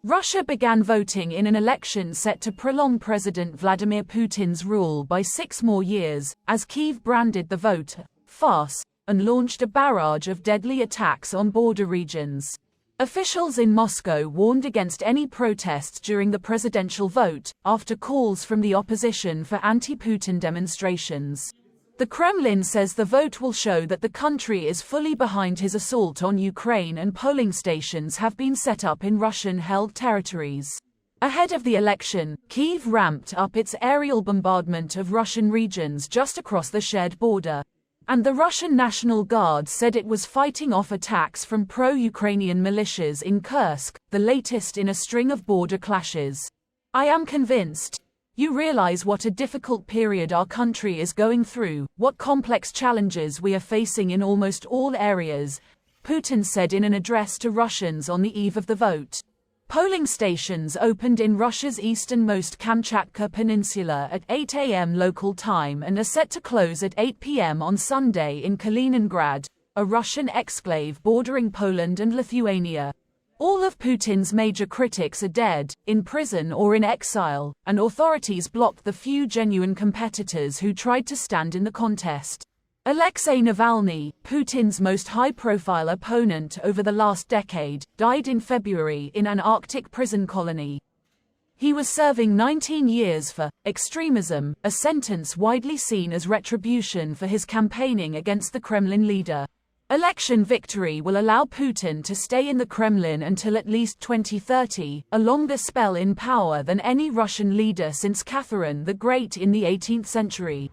Russia began voting in an election set to prolong President Vladimir Putin's rule by 6 more years, as Kyiv branded the vote a farce and launched a barrage of deadly attacks on border regions. Officials in Moscow warned against any protests during the presidential vote, after calls from the opposition for anti-Putin demonstrations. The Kremlin says the vote will show that the country is fully behind his assault on Ukraine, and polling stations have been set up in Russian-held territories. Ahead of the election, Kyiv ramped up its aerial bombardment of Russian regions just across the shared border. And the Russian National Guard said it was fighting off attacks from pro-Ukrainian militias in Kursk, the latest in a string of border clashes. "I am convinced. You realize what a difficult period our country is going through, what complex challenges we are facing in almost all areas," Putin said in an address to Russians on the eve of the vote. Polling stations opened in Russia's easternmost Kamchatka Peninsula at 8 a.m. local time and are set to close at 8 p.m. on Sunday in Kaliningrad, a Russian exclave bordering Poland and Lithuania. All of Putin's major critics are dead, in prison or in exile, and authorities blocked the few genuine competitors who tried to stand in the contest. Alexei Navalny, Putin's most high-profile opponent over the last decade, died in February in an Arctic prison colony. He was serving 19 years for extremism, a sentence widely seen as retribution for his campaigning against the Kremlin leader. Election victory will allow Putin to stay in the Kremlin until at least 2030, a longer spell in power than any Russian leader since Catherine the Great in the 18th century.